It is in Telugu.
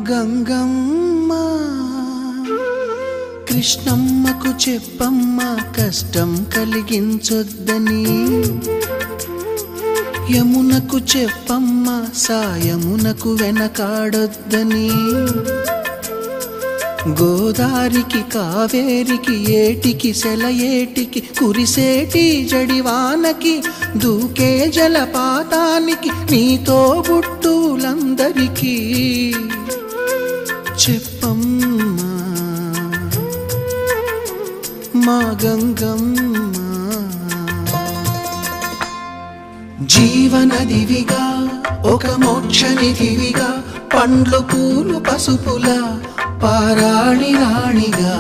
గంగమ్మ కృష్ణమ్మకు చెప్పమ్మ కష్టం కలిగించొద్దని, యమునకు చెప్పమ్మ సాయమునకు వెనకాడొద్దని, గోదారికి కావేరికి ఏటికి సెలయేటికి కురిసేటి జడివానకి దూకే జలపాతానికి నీతో బుట్టులందరికీ చెప్పమ్మా మా గంగమ్మ. జీవనదివిగా ఒక మోక్షనిధివిగా పండ్లు పూలు పసుపుల పారాణి రాణిగా